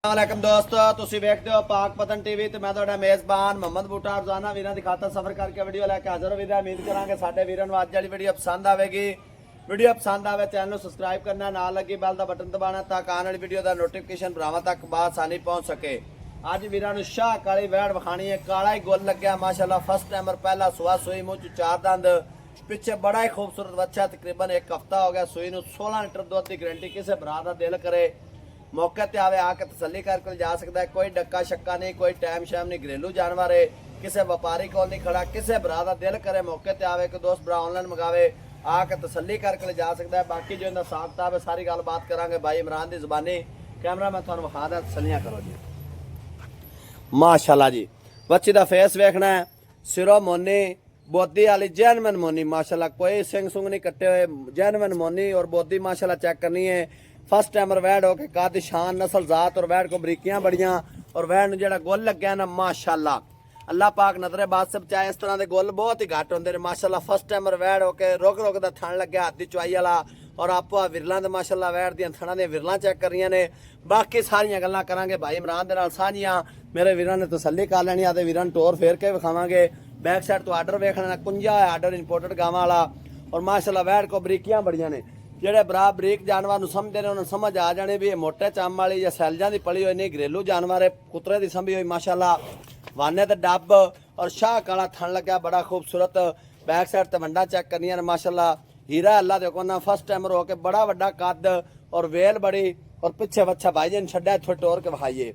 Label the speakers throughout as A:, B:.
A: ਵਾਲੇਕਮ ਦੋਸਤੋ, ਤੁਸੀਂ ਵੇਖਦੇ ਹੋ ਪਾਕ ਪਤਨ ਟੀਵੀ ਤੇ ਮੈਂ ਤੁਹਾਡਾ ਮੇਜ਼ਬਾਨ ਮੁਹੰਮਦ ਬੂਟਾ ਰੋਜ਼ਾਨਾ ਵੀਰਾਂ ਦੀ ਖਾਤਰ ਸਫ਼ਰ ਕਰਕੇ ਵੀਡੀਓ ਲੈ ਕੇ ਹਾਜ਼ਰ ਹੋ। ਵੀਰਾਂ ਉਮੀਦ ਕਰਾਂਗੇ ਸਾਡੇ ਵੀਰਾਂ ਨੂੰ ਅੱਜ ਵਾਲੀ ਵੀਡੀਓ ਪਸੰਦ ਆਵੇਗੀ। ਵੀਡੀਓ ਪਸੰਦ ਆਵੇ ਚੈਨਲ ਨੂੰ ਸਬਸਕ੍ਰਾਈਬ ਕਰਨਾ, ਨਾਲ ਲੱਗੀ ਬੈਲ ਦਾ ਬਟਨ ਦਬਾਉਣਾ ਤਾਂ ਆਉਣ ਵਾਲੀ ਵੀਡੀਓ ਦਾ ਨੋਟੀਫਿਕੇਸ਼ਨ ਭਰਾਵਾਂ ਤੱਕ ਬਾਸਾਨੀ ਪਹੁੰਚ ਸਕੇ। ਅੱਜ ਵੀਰਾਂ ਨੂੰ ਸ਼ਾਹ ਕਾਲੀ ਵੈੜ ਵਿਖਾਣੀ ਹੈ। ਕਾਲਾ ਹੀ ਗੁੱਲ ਲੱਗਿਆ ਮਾਸ਼ਾਅੱਲਾ, ਫਸਟ ਟਾਈਮਰ, ਪਹਿਲਾ ਸੁਆ ਸੂਈ, ਮੂੰਹ ਚ ਚਾਰ ਦੰਦ, ਪਿੱਛੇ बड़ा ही खूबसूरत बच्चा। तकरीबन एक हफ्ता हो गया सूई ਨੂੰ 16 लीटर दुध की गारंटी। किसी भरा का दिल करे मौके ते आवे आके तसल्ली करके जा सकता है। कोई डक्का शक्का नहीं, कोई टाइम शैम नहीं, घरेलू जानवर है, किसी व्यापारी को नहीं खड़ा। किसी भरा का दिल करे मौके ते आवे, कोई दोस्त भरा ऑनलाइन मंगावे आके तसल्ली करके जा सकता है। बाकी जो इनका हिसाब किताब है सारी गलबात करांगे भाई इमरान की जुबानी। कैमरा मैं तुहानू विखा दा, तसल्लियां करो जी। माशाअल्लाह जी, बच्ची का फेस वेखना है, सिरों मोनी बोदी वाली जैनमन मोनी माशाल्लाह, कोई सिंग सुंग नहीं कट्टे हुए, जैनमन मोनी और बोदी माशाल्लाह चेक करनी है। फर्स्ट टाइमर वैड हो के काद शान नस्ल जात और वैड को बरीकियां बड़ियां और वैड नूं जेड़ा गोल लग्या ना माशाल्लाह अल्लाह पाक नजरे बात से बचाए। इस तरह के गोल बहुत ही घट होंदे ने माशाल्लाह। फर्स्ट टाइमर वैड हो के रोक रोक दा थण लग्या, हाथ दी चुआई वाला और आपो विरलां दे माशाल्लाह वैड दी थणा दे विरलां चेक कर रही ने। बाकी सारियां गल्लां करांगे भाई इमरान दे नाल साझियां। मेरे वीरां ने तसल्ली कर लैनी, आदे वीरां टोर फेर के विखावांगे। बैक साइड तो आर्डर वेखना, कुंजा है आर्डर इंपोर्टेड गावां वाला और माशाल्लाह वैड को बरीकियां बड़ियां ने। ਜਿਹੜੇ ਬਰਾ ਬਰੀਕ ਜਾਨਵਰ ਨੂੰ ਸਮਝਦੇ ਨੇ ਉਹਨਾਂ ਨੂੰ ਸਮਝ ਆ ਜਾਣੇ ਵੀ ਇਹ ਮੋਟੇ ਚੰਮ ਵਾਲੀ ਜਾਂ ਸੈਲਜਾਂ ਦੀ ਪਲੀ ਹੋਈ ਨਹੀਂ, ਘਰੇਲੂ ਜਾਨਵਰ ਹੈ, ਕੁਤਰੇ ਦੀ ਸੰਭੀ ਹੋਈ ਮਾਸ਼ਾਅੱਲਾ। ਵਾਨੇ ਤੇ ਡੱਬ ਔਰ ਸ਼ਾਹ ਕਾਲਾ ਥਣ ਲੱਗਿਆ ਬੜਾ ਖੂਬਸੂਰਤ। बैक साइड ਤੇ ਵੰਡਾ ਚੈੱਕ ਕਰਨੀਆਂ ਨੇ ਮਾਸ਼ਾਅੱਲਾ। ਹੀਰਾ ਅੱਲਾ ਦੇ ਕੋਨਾ ਫਸਟ ਟਾਈਮਰ ਹੋ ਕੇ ਬੜਾ ਵੱਡਾ ਕੱਦ ਔਰ ਵੇਲ ਬੜੀ ਔਰ ਪਿੱਛੇ ਬੱਚਾ ਭਾਈ ਜੀ ਨੇ ਛੱਡਿਆ ਥੋੜੇ ਟੋਰ ਕੇ ਵਿਖਾਈਏ।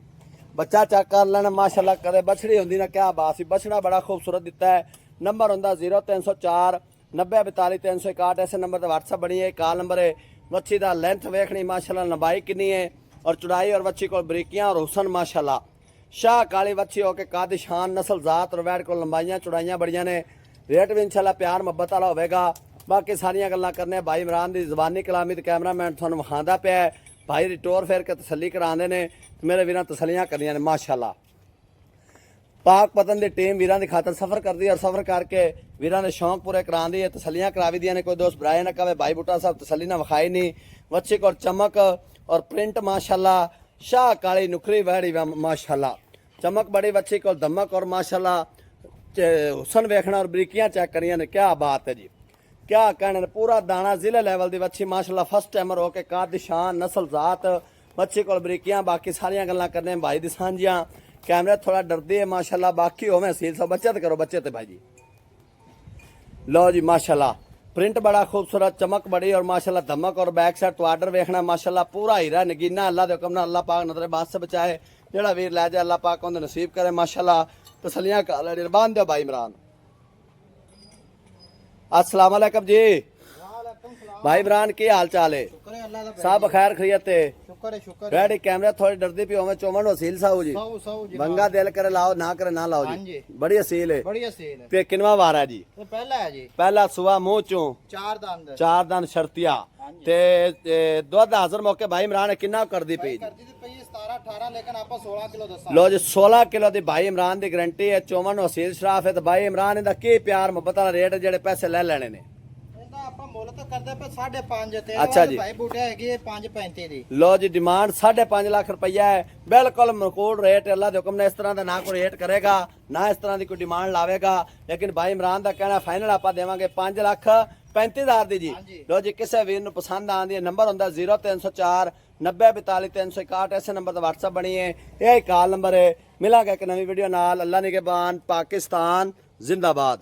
A: ਬੱਚਾ ਚੈੱਕ ਕਰ ਲੈਣਾ ਮਾਸ਼ਾਅੱਲਾ। ਕਦੇ ਬਛੜੀ ਹੁੰਦੀ ਨਾ ਕਿਆ ਬਾਤ ਸੀ, ਬਛੜਾ ਬੜਾ ਖੂਬਸੂਰਤ ਦਿੱਤਾ ਹੈ। ਨੰਬਰ ਹੁੰਦਾ 0304 90 42 361। ऐसे नंबर पर व्हाट्सअप बनी है, कॉल नंबर है। मच्छी का लेंथ वेखनी माशाल्लाह, लंबाई कितनी है और चौड़ाई और मच्छी को बरीकियां और हुसन माशाल्लाह। शाह काली मच्छी होके काद शान नस्ल जात और वैड को लंबाइयां चौड़ाइयां बड़ियां ने। रेट भी इंशाल्लाह प्यार मुहब्बत वाला होगा। बाकी सारियां गल्लां करने भाई इमरान की जबानी कलामी ते कैमरामैन तुहानू विखांदा पिया है। भाई टोर फेर के तसल्ली करांदे ने, मेरे वीरां तसल्लियां करनियां ने माशाल्लाह। पाक पतन की टीम वीरां की खातर सफ़र करती है और सफ़र करके वीरां के शौक पूरे करांदी है, तसल्लियां करावी दियां ने। कोई दोस्त बुराए ना कहे भाई बूटा साहब तसल्ली ना विखाई नहीं। वच्छी को चमक और प्रिंट माशाल्लाह, शाह काली नुखरी वहड़ी माशाल्लाह, चमक बड़ी। वच्छी को दमक और माशाल्लाह हुसन वेखना और बरीकियां चेक करियां ने, क्या बात है जी, क्या कहने। पूरा दाना जिले लेवल की वच्छी माशाल्लाह, फर्स्ट टाइमर होके काद शान नस्ल जात, वच्छी को बरीकियां। बाकी सारियां गल्लां करने भाई दी सांझियां। कैमरा थोड़ा डरदी है माशाल्लाह, बाकी हो मैं सील सब बचत करो बच्चे ते भाई जी। लो जी माशाल्लाह, प्रिंट बड़ा खूबसूरत, चमक बड़ी और माशाल्लाह धमक और बैक साइड तो आर्डर वेखना माशाल्लाह। पूरा हीरा नगीना अल्लाह दे हुक्म नाल, अल्लाह पाक नजरे बात से बचाए। जेड़ा वीर लै जाए अल्लाह पाक उन्हें नसीब करे माशाल्लाह। तसल्लियां कर ले बांध दो भाई इमरान। अस्सलाम वालेकुम जी भाई इमरान, की हाल चाल है? सब खैर खैरियत है? रेडी। कैमरा थोड़ी डरदी पी होवे चोमन वसील साहू जी, बंगा दिल करे लाओ ना करे ना लाओ जी। बड़ी असील है। ते किनवा वार है जी?
B: पहला है जी।
A: पहला सुआ मुंह चों चार दंद शर्तिया ते दुध हाजर मौके भाई इमरान किन्ना करदी पई जी?
B: 17-18, लेकिन आप 16 किलो दसा।
A: लो जी 16 किलो दी भाई इमरान दी गारंटी है। चोमन वसील शराफ है। तो भाई इमरान इंदा की प्यार मुहब्बत वाला रेट जेड़े पैसे ले लेने ने? अच्छा जी,
B: भाई बूटे है 5.35 दी।
A: लो जी डिमांड 5.5 लाख रुपया है, बिल्कुल मकबूल रेट। अल्लाह के हुक्म ने इस तरह का ना कोई रेट करेगा ना इस तरह की कोई डिमांड लावेगा। लेकिन भाई इमरान का कहना फाइनल आप देवांगे 5,35,000 दी जी। लो जी किसी वीर नूं पसंद आंदी है, नंबर हुंदा 0304 90 42 361। ऐसे नंबर पर व्हाट्सअप बनी है, यही कॉल नंबर है। मिलांगे एक नवी वीडियो नाल। अल्लाह निगहबान, पाकिस्तान जिंदाबाद।